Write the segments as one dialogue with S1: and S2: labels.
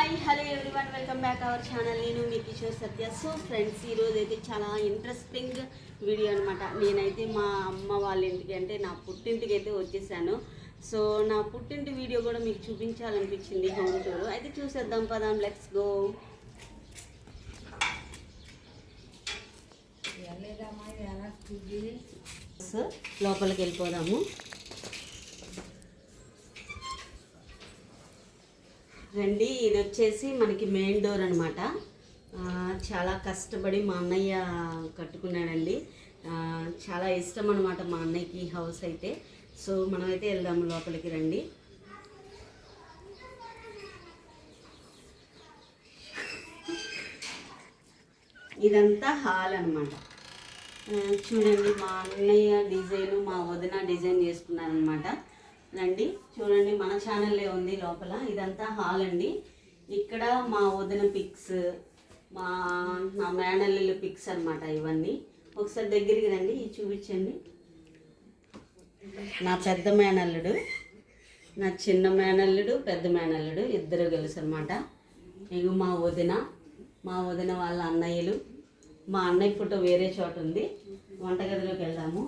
S1: Hi hello everyone, welcome back our channel. నేను మీ కిషోర్ సత్య. So friends, ఈరోజు అయితే చాలా ఇంట్రెస్టింగ్ వీడియో అనమాట. నేనైతే మా అమ్మ వాళ్ళ ఇంటికి అంటే నా పుట్టింటికి అయితే వచ్చేసాను. సో నా పుట్టింటి వీడియో కూడా మీకు చూపించాలనిపించింది, హోమ్ టూర్ అయితే చూసేద్దాం పదాం, లెట్స్ గో. లోపలికి వెళ్ళిపోదాము. రండి, ఇది వచ్చేసి మనకి మెయిన్ డోర్ అనమాట. చాలా కష్టపడి మా అన్నయ్య కట్టుకున్నాడండి. చాలా ఇష్టం అనమాట మా అన్నయ్యకి ఈ హౌస్ అయితే. సో మనమైతే వెళ్దాము లోపలికి. రండి. ఇదంతా హాల్ అనమాట. చూడండి, మా అన్నయ్య డిజైన్, మా వదిన డిజైన్ చేసుకున్నారనమాట. రండి చూడండి, మన ఛానల్లే ఉంది లోపల. ఇదంతా హాల్ అండి. ఇక్కడ మా వదిన పిక్స్, నా మేనల్లుల పిక్స్ అనమాట ఇవన్నీ. ఒకసారి దగ్గరికి రండి, చూపించండి. నా పెద్ద మేనల్లుడు, నా చిన్న మేనల్లుడు, పెద్ద మేనల్లుడు ఇద్దరు కలిసి అనమాట. ఇక మా వదిన వాళ్ళ అన్నయ్యలు. మా అన్నయ్య ఫోటో వేరే చోట ఉంది. వంటగదిలోకి వెళ్దాము.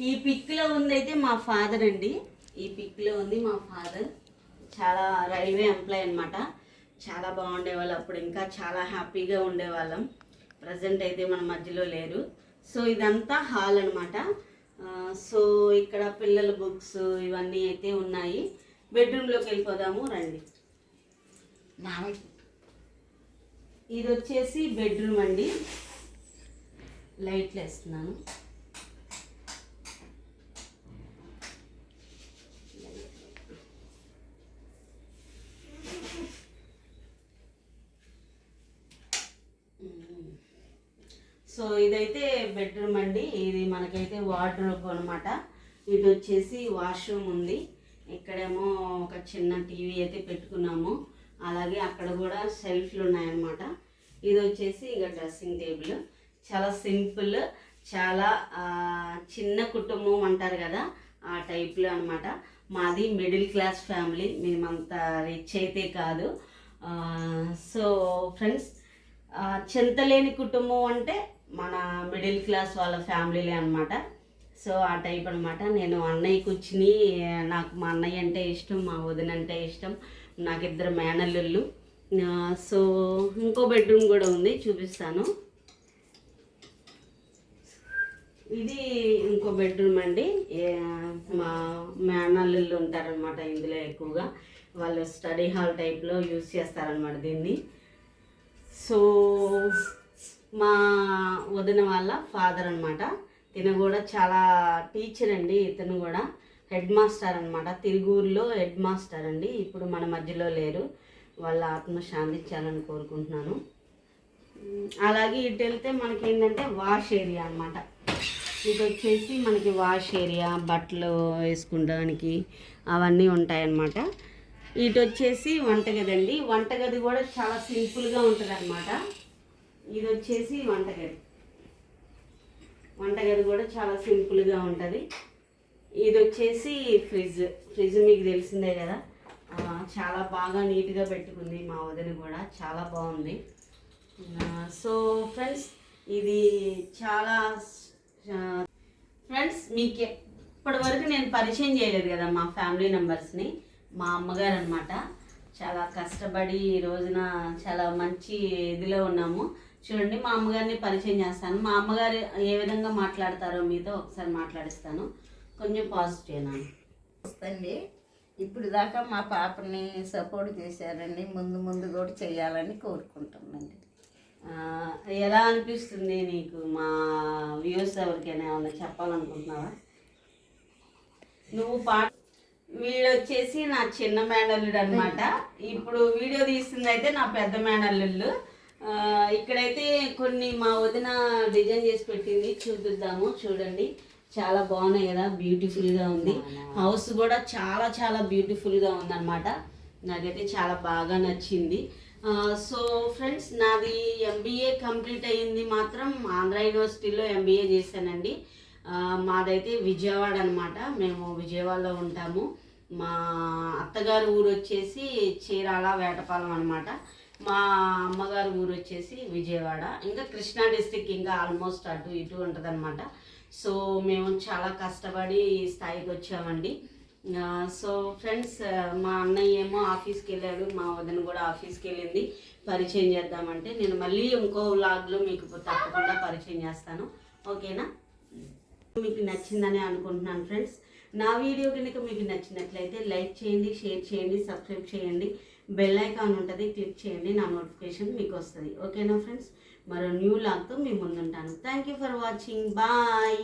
S1: ఈ పిక్లో ఉందైతే మా ఫాదర్ అండి. ఈ పిక్లో ఉంది మా ఫాదర్. చాలా రైల్వే ఎంప్లాయ్ అనమాట. చాలా బాగుండేవాళ్ళు అప్పుడు, ఇంకా చాలా హ్యాపీగా ఉండేవాళ్ళం. ప్రజెంట్ అయితే మన మధ్యలో లేరు. సో ఇదంతా హాల్ అనమాట. సో ఇక్కడ పిల్లల బుక్స్ ఇవన్నీ అయితే ఉన్నాయి. బెడ్రూమ్లోకి వెళ్ళిపోదాము. రండి. ఇది వచ్చేసి బెడ్రూమ్ అండి. లైట్లు వేస్తున్నాను. సో ఇదైతే బెడ్రూమ్ అండి. ఇది మనకైతే వార్డ్రోబ్ అనమాట. ఇది వచ్చేసి వాష్రూమ్ ఉంది. ఇక్కడేమో ఒక చిన్న టీవీ అయితే పెట్టుకున్నాము. అలాగే అక్కడ కూడా షెల్ఫ్లు ఉన్నాయన్నమాట. ఇది వచ్చేసి ఇక డ్రెస్సింగ్ టేబుల్. చాలా సింపుల్, చాలా చిన్న కుటుంబం అంటారు కదా, ఆ టైప్లో అనమాట. మాది మిడిల్ క్లాస్ ఫ్యామిలీ, మేమంత రిచ్ అయితే కాదు. సో ఫ్రెండ్స్, చింతలేని కుటుంబం అంటే మన మిడిల్ క్లాస్ వాళ్ళ ఫ్యామిలీలే అనమాట. సో ఆ టైప్ అనమాట. నేను అన్నయ్య కూర్చుని, నాకు మా అన్నయ్య అంటే ఇష్టం, మా వదిన అంటే ఇష్టం, నాకు ఇద్దరు మేనల్లుళ్ళు. సో ఇంకో బెడ్రూమ్ కూడా ఉంది, చూపిస్తాను. ఇది ఇంకో బెడ్రూమ్ అండి. మా మేనల్లుళ్ళు ఉంటారనమాట ఇందులో ఎక్కువగా. వాళ్ళు స్టడీ హాల్ టైప్లో యూజ్ చేస్తారనమాట దీన్ని. సో మా వదిన వాళ్ళ ఫాదర్ అనమాట. తిన కూడా చాలా టీచర్ అండి. ఇతను కూడా హెడ్ మాస్టర్ అనమాట. తిరుగూరులో హెడ్ మాస్టర్ అండి. ఇప్పుడు మన మధ్యలో లేరు. వాళ్ళ ఆత్మ శాంతించాలని కోరుకుంటున్నాను. అలాగే ఇటు వెళ్తే మనకి ఏంటంటే వాష్ ఏరియా అనమాట. ఇది వచ్చేసి మనకి వాష్ ఏరియా, బట్టలు వేసుకోవడానికి అవన్నీ ఉంటాయన్నమాట. ఇటు వచ్చేసి వంటగది అండి. వంటగది కూడా చాలా సింపుల్గా ఉంటుంది అనమాట. ఇది వచ్చేసి వంటగది కూడా చాలా సింపుల్గా ఉంటుంది. ఇది వచ్చేసి ఫ్రిడ్జ్ మీకు తెలిసిందే కదా. చాలా బాగా నీట్గా పెట్టుకుంది మా వదిన కూడా, చాలా బాగుంది. సో ఫ్రెండ్స్, ఇది చాలా మీకు ఇప్పటి వరకు నేను పరిచయం చేయలేదు కదా మా ఫ్యామిలీ మెంబర్స్ని. మా అమ్మగారు అనమాట. చాలా కష్టపడి ఈ రోజున చాలా మంచి ఇదిలో ఉన్నాము. చూడండి, మా అమ్మగారిని పరిచయం చేస్తాను. మా అమ్మగారు ఏ విధంగా మాట్లాడతారో మీతో ఒకసారి మాట్లాడిస్తాను. కొంచెం పాజిటివ్
S2: వస్తుంది. ఇప్పుడు దాకా మా పాపని సపోర్ట్ చేశారండి. ముందు కూడా చేయాలని కోరుకుంటామండి.
S1: ఎలా అనిపిస్తుంది నీకు? మా వ్యూస్ ఎవరికైనా ఏమన్నా చెప్పాలనుకుంటున్నావా? నువ్వు వీడు వచ్చేసి నా చిన్న మేనల్లుడు అనమాట. ఇప్పుడు వీడియో తీస్తుంది అయితే నా పెద్ద మేనల్లుళ్ళు. ఇక్కడైతే కొన్ని మా వదిన డిజైన్ చేసి పెట్టింది, చూపిద్దాము. చూడండి, చాలా బాగున్నాయి కదా, బ్యూటిఫుల్గా ఉంది. హౌస్ కూడా చాలా చాలా బ్యూటిఫుల్గా ఉందన్నమాట. నాకైతే చాలా బాగా నచ్చింది. సో ఫ్రెండ్స్, నాది ఎంబీఏ కంప్లీట్ అయ్యింది మాత్రం ఆంధ్ర యూనివర్సిటీలో ఎంబీఏ చేశానండి. మాదైతే విజయవాడ అనమాట. మేము విజయవాడలో ఉంటాము. మా అత్తగారు ఊరు వచ్చేసి చీరాల వేటపాలెం అనమాట. మా అమ్మగారు ఊరు వచ్చేసి విజయవాడ. ఇంకా కృష్ణా డిస్టిక్ ఇంకా ఆల్మోస్ట్ అటు ఇటు ఉంటుందన్నమాట. సో మేము చాలా కష్టపడి ఈ స్థాయికి వచ్చామండి. సో ఫ్రెండ్స్, మా అన్నయ్య ఏమో ఆఫీస్కి వెళ్ళాడు, మా వదిన కూడా ఆఫీస్కి వెళ్ళింది. పరిచయం చేద్దామంటే నేను మళ్ళీ ఇంకో వ్లాగ్లో మీకు తప్పకుండా పరిచయం చేస్తాను. ఓకేనా? మీకు నచ్చిందని అనుకుంటున్నాను ఫ్రెండ్స్. నా వీడియో కనుక మీకు నచ్చినట్లయితే లైక్ చేయండి, షేర్ చేయండి, సబ్స్క్రైబ్ చేయండి. బెల్ ఐకాన్ ఉంటుంది, క్లిక్ చేయండి. నా నోటిఫికేషన్ మీకు వస్తుంది. ఓకేనా ఫ్రెండ్స్? మరో న్యూ వ్లాగ్తో మీ ముందుంటాను. Thank you for watching. Bye.